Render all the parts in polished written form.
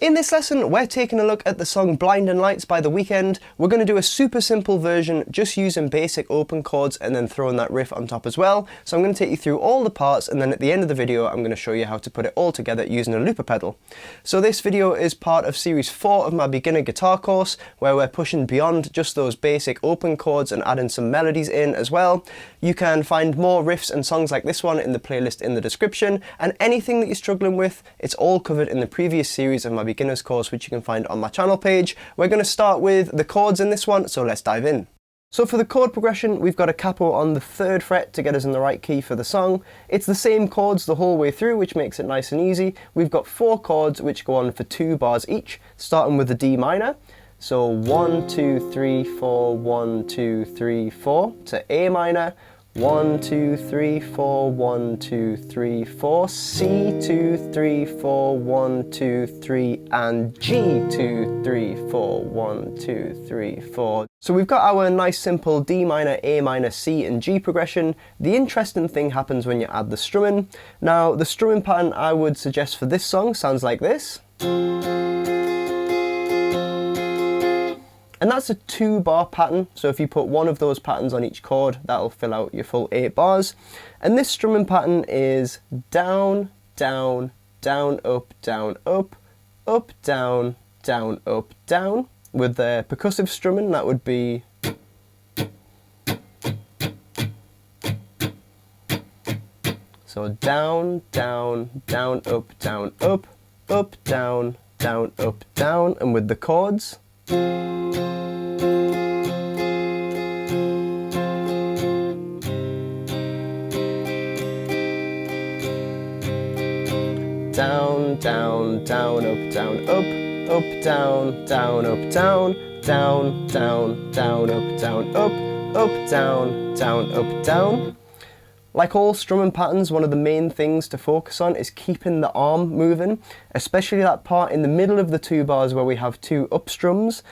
In this lesson, we're taking a look at the song Blinding Lights by The Weeknd. We're going to do a super simple version, just using basic open chords and then throwing that riff on top as well. So I'm going to take you through all the parts, and then at the end of the video, I'm going to show you how to put it all together using a looper pedal. So this video is part of series 4 of my beginner guitar course, where we're pushing beyond just those basic open chords and adding some melodies in as well. You can find more riffs and songs like this one in the playlist in the description, and anything that you're struggling with, it's all covered in the previous series of my beginner's course, which you can find on my channel page. We're going to start with the chords in this one, so let's dive in. So for the chord progression, we've got a capo on the 3rd fret to get us in the right key for the song. It's the same chords the whole way through, which makes it nice and easy. We've got 4 chords which go on for 2 bars each, starting with the D minor. So 1, 2, 3, 4, 1, 2, 3, 4 to A minor. 1, 2, 3, 4, 1, 2, 3, 4, C, 2, 3, 4, 1, 2, 3, and G, 2, 3, 4, 1, 2, 3, 4. So we've got our nice simple D minor, A minor, C, and G progression. The interesting thing happens when you add the strumming. Now, the strumming pattern I would suggest for this song sounds like this. And that's a 2-bar pattern, so if you put one of those patterns on each chord, that'll fill out your full 8 bars. And this strumming pattern is down, down, down, up, down, up, up, down, down, up, down. With the percussive strumming, that would be so down, down, down, up, down, up, up, down, down, up, down. And with the chords, down, down, down, up, down, up, up, down, down, up, down, down, down, down, up, down, up, up, down, down, up, down. Like all strumming patterns, one of the main things to focus on is keeping the arm moving, especially that part in the middle of the 2 bars where we have 2 up strums.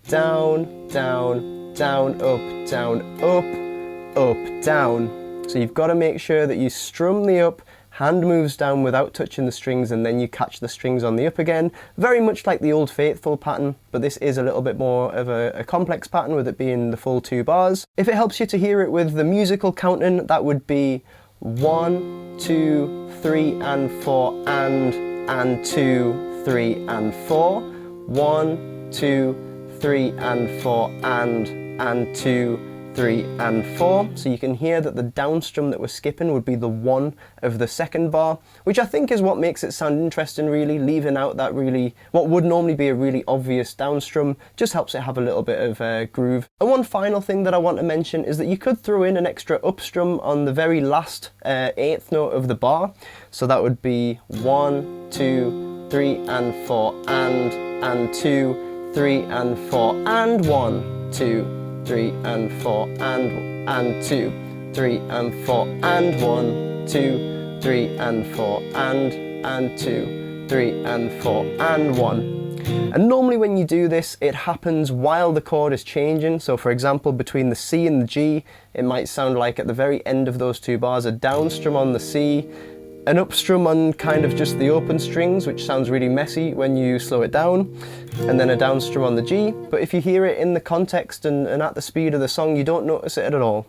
Down, down, down, up, down, up, up, down. So you've got to make sure that you strum the up, hand moves down without touching the strings, and then you catch the strings on the up again. Very much like the Old Faithful pattern, but this is a little bit more of a complex pattern with it being the full 2 bars. If it helps you to hear it with the musical counting, that would be 1, 2, 3, and 4, and 2, 3, and 4. 1, 2, 3, and 4, and 2, 3, and 4. So you can hear that the down strum that we're skipping would be the 1 of the 2nd bar, which I think is what makes it sound interesting, really. Leaving out that what would normally be a really obvious down strum just helps it have a little bit of groove. And one final thing that I want to mention is that you could throw in an extra up strum on the very last 8th note of the bar. So that would be 1, 2, 3, and 4, and 2, 3, and 4, and 1, 2, 3, and 4, and 2, 3, and 4, and 1, 2, 3, and 4, and 2, 3, and 4, and 1. And normally when you do this, it happens while the chord is changing. So for example, between the C and the G, it might sound like at the very end of those 2 bars, a down strum on the C, an up strum on kind of just the open strings, which sounds really messy when you slow it down, and then a down strum on the G. But if you hear it in the context and at the speed of the song, you don't notice it at all.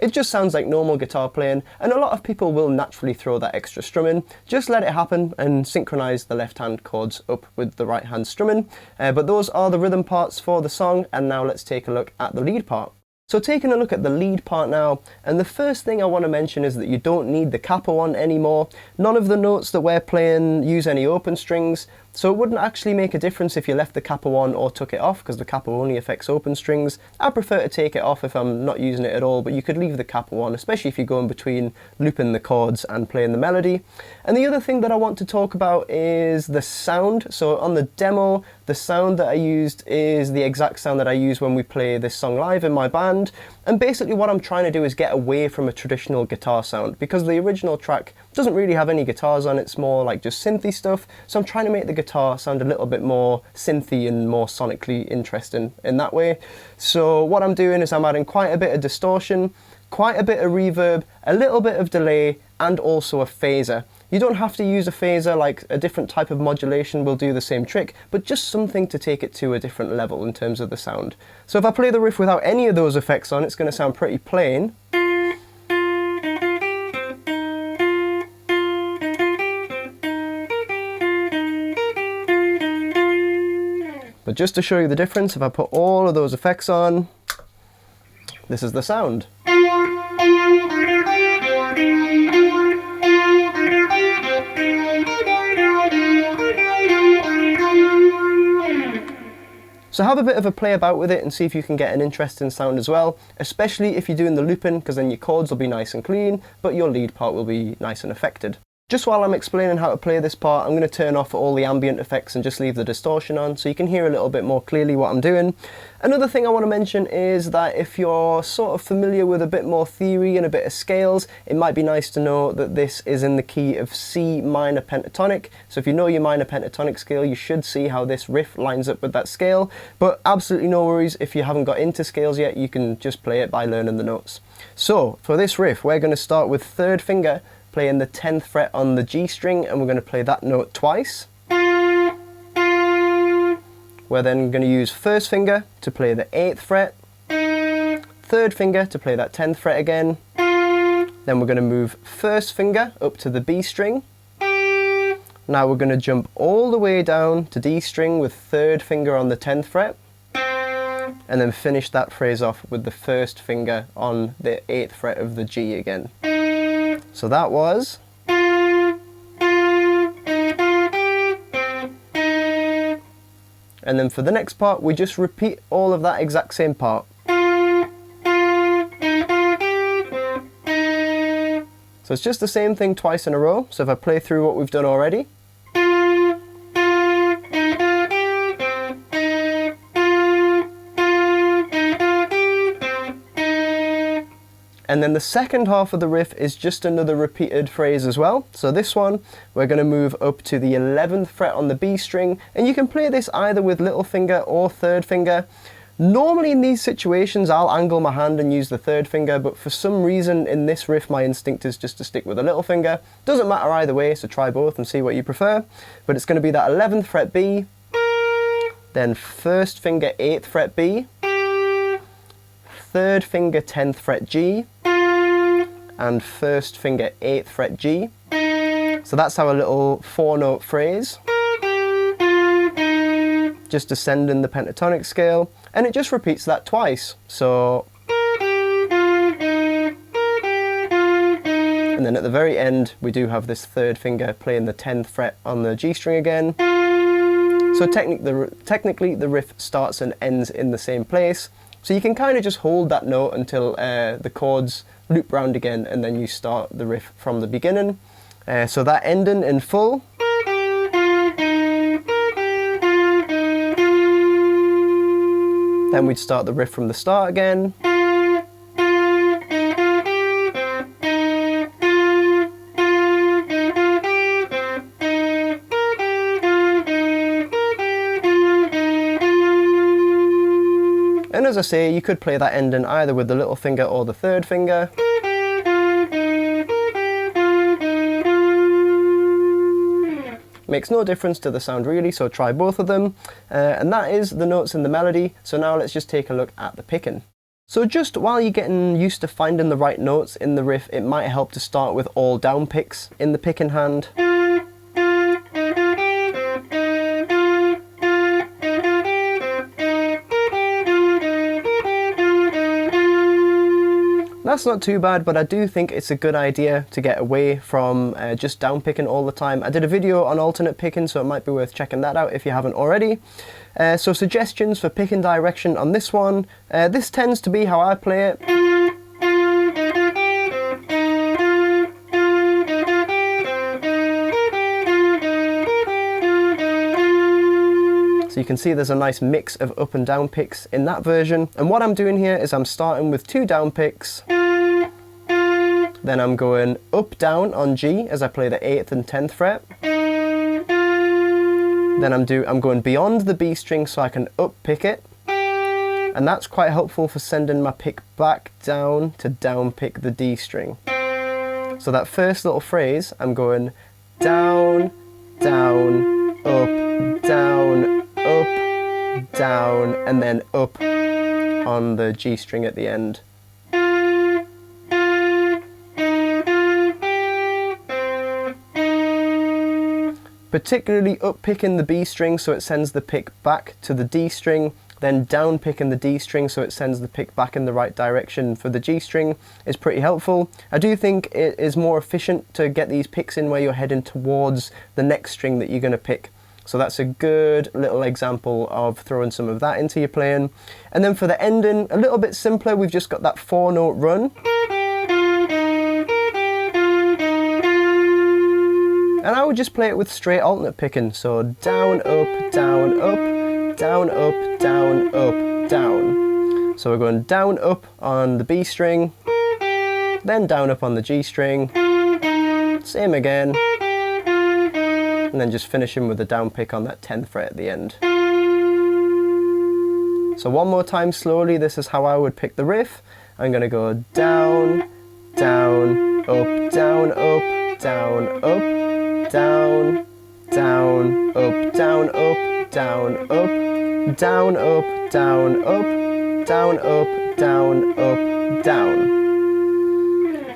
It just sounds like normal guitar playing, and a lot of people will naturally throw that extra strumming. Just let it happen and synchronize the left hand chords up with the right hand strumming. But those are the rhythm parts for the song, and now let's take a look at the lead part. So taking a look at the lead part now, and the first thing I want to mention is that you don't need the capo on anymore. None of the notes that we're playing use any open strings, so it wouldn't actually make a difference if you left the capo on or took it off, because the capo only affects open strings. I prefer to take it off if I'm not using it at all, but you could leave the capo on, especially if you're going between looping the chords and playing the melody. And the other thing that I want to talk about is the sound. So on the demo, the sound that I used is the exact sound that I use when we play this song live in my band. And basically what I'm trying to do is get away from a traditional guitar sound, because the original track doesn't really have any guitars on it, it's more like just synthy stuff. So I'm trying to make the guitar sound a little bit more synthy and more sonically interesting in that way. So what I'm doing is I'm adding quite a bit of distortion, quite a bit of reverb, a little bit of delay, and also a phaser. You don't have to use a phaser, like a different type of modulation will do the same trick, but just something to take it to a different level in terms of the sound. So if I play the riff without any of those effects on, it's going to sound pretty plain. But just to show you the difference, if I put all of those effects on, this is the sound. So have a bit of a play about with it and see if you can get an interesting sound as well, especially if you're doing the looping, because then your chords will be nice and clean, but your lead part will be nice and affected. Just while I'm explaining how to play this part, I'm going to turn off all the ambient effects and just leave the distortion on so you can hear a little bit more clearly what I'm doing. Another thing I want to mention is that if you're sort of familiar with a bit more theory and a bit of scales, it might be nice to know that this is in the key of C minor pentatonic. So if you know your minor pentatonic scale, you should see how this riff lines up with that scale. But absolutely no worries, if you haven't got into scales yet, you can just play it by learning the notes. So for this riff, we're going to start with third finger, playing the 10th fret on the G string, and we're going to play that note twice. We're then going to use first finger to play the 8th fret, third finger to play that 10th fret again, then we're going to move first finger up to the B string. Now we're going to jump all the way down to D string with third finger on the 10th fret, and then finish that phrase off with the first finger on the 8th fret of the G again. So that was... And then for the next part, we just repeat all of that exact same part. So it's just the same thing twice in a row. So if I play through what we've done already. And then the second half of the riff is just another repeated phrase as well. So this one, we're going to move up to the 11th fret on the B string, and you can play this either with little finger or third finger. Normally in these situations, I'll angle my hand and use the third finger, but for some reason in this riff, my instinct is just to stick with the little finger. Doesn't matter either way, so try both and see what you prefer. But it's going to be that 11th fret B, then first finger 8th fret B, third finger 10th fret G, and first finger 8th fret G. So that's our little 4-note phrase. Just descending the pentatonic scale, and it just repeats that twice. So, and then at the very end we do have this third finger playing the 10th fret on the G string again. So technically the riff starts and ends in the same place. So you can kind of just hold that note until the chords loop round again, and then you start the riff from the beginning. So that ending in full. Then we'd start the riff from the start again. And as I say, you could play that ending either with the little finger or the third finger. Makes no difference to the sound really, so try both of them. And that is the notes in the melody. So now let's just take a look at the picking. So just while you're getting used to finding the right notes in the riff, it might help to start with all down picks in the picking hand. That's not too bad, but I do think it's a good idea to get away from just down picking all the time. I did a video on alternate picking, so it might be worth checking that out if you haven't already. So suggestions for picking direction on this one. This tends to be how I play it. So you can see there's a nice mix of up and down picks in that version. And what I'm doing here is I'm starting with 2 down picks. Then I'm going up down on G as I play the 8th and 10th fret. Then I'm going beyond the B string so I can up pick it. And that's quite helpful for sending my pick back down to down pick the D string. So that first little phrase, I'm going down, down, up, down, up, down, and then up on the G string at the end. Particularly up picking the B string so it sends the pick back to the D string, then down picking the D string so it sends the pick back in the right direction for the G string is pretty helpful. I do think it is more efficient to get these picks in where you're heading towards the next string that you're going to pick. So that's a good little example of throwing some of that into your playing. And then for the ending, a little bit simpler, we've just got that 4-note run. And I would just play it with straight alternate picking, so down, up, down, up, down, up, down, up, down. So we're going down, up on the B string, then down, up on the G string, same again, and then just finishing with a down pick on that 10th fret at the end. So one more time slowly, this is how I would pick the riff. I'm going to go down, down, up, down, up, down, up, down, down, up, down, up, down, up, down, up, down, up, down, up, down, up, down.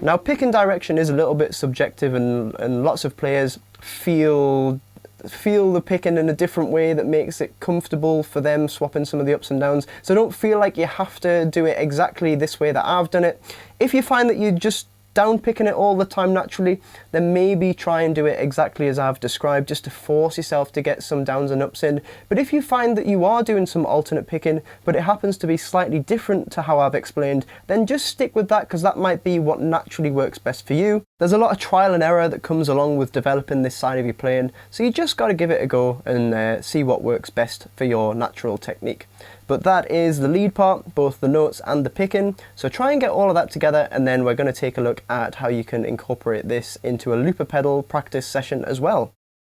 Now picking direction is a little bit subjective and lots of players feel the picking in a different way that makes it comfortable for them, swapping some of the ups and downs. So don't feel like you have to do it exactly this way that I've done it. If you find that you just down picking it all the time naturally, then maybe try and do it exactly as I've described, just to force yourself to get some downs and ups in. But if you find that you are doing some alternate picking, but it happens to be slightly different to how I've explained, then just stick with that, because that might be what naturally works best for you. There's a lot of trial and error that comes along with developing this side of your playing, so you just got to give it a go and see what works best for your natural technique. But that is the lead part, both the notes and the picking. So try and get all of that together, and then we're going to take a look at how you can incorporate this into a looper pedal practice session as well.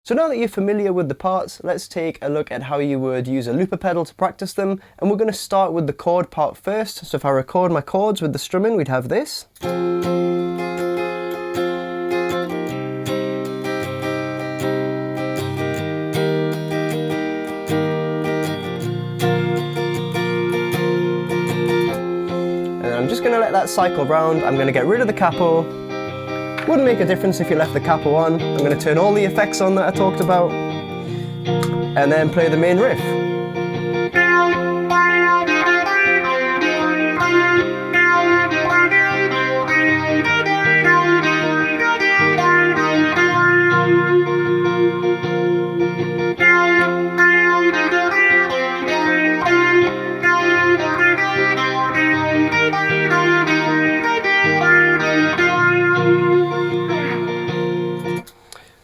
So now that you're familiar with the parts, let's take a look at how you would use a looper pedal to practice them. And we're going to start with the chord part first. So if I record my chords with the strumming, we'd have this. I'm just going to let that cycle round. I'm going to get rid of the capo. Wouldn't make a difference if you left the capo on. I'm going to turn all the effects on that I talked about, and then play the main riff.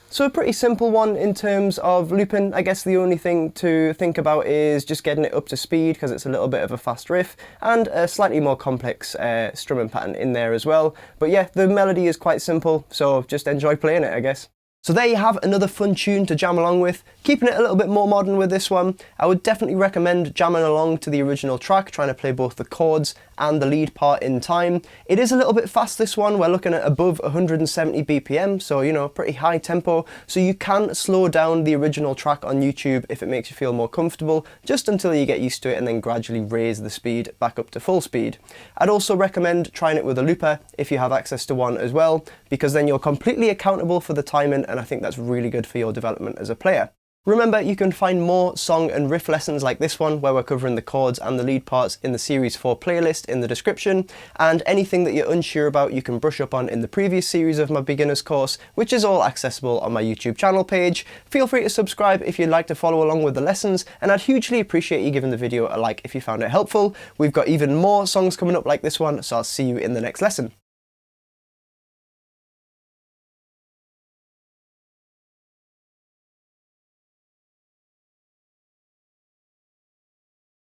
So a pretty simple one in terms of looping. I guess the only thing to think about is just getting it up to speed, because it's a little bit of a fast riff and a slightly more complex strumming pattern in there as well. But yeah, the melody is quite simple, so just enjoy playing it, I guess. So there you have another fun tune to jam along with. Keeping it a little bit more modern with this one. I would definitely recommend jamming along to the original track, trying to play both the chords and the lead part in time. It is a little bit fast, this one. We're looking at above 170 BPM, so you know, pretty high tempo. So you can slow down the original track on YouTube if it makes you feel more comfortable, just until you get used to it, and then gradually raise the speed back up to full speed. I'd also recommend trying it with a looper if you have access to one as well, because then you're completely accountable for the timing, and I think that's really good for your development as a player. Remember, you can find more song and riff lessons like this one, where we're covering the chords and the lead parts, in the Series 4 playlist in the description, and anything that you're unsure about you can brush up on in the previous series of my beginner's course, which is all accessible on my YouTube channel page. Feel free to subscribe if you'd like to follow along with the lessons, and I'd hugely appreciate you giving the video a like if you found it helpful. We've got even more songs coming up like this one, so I'll see you in the next lesson.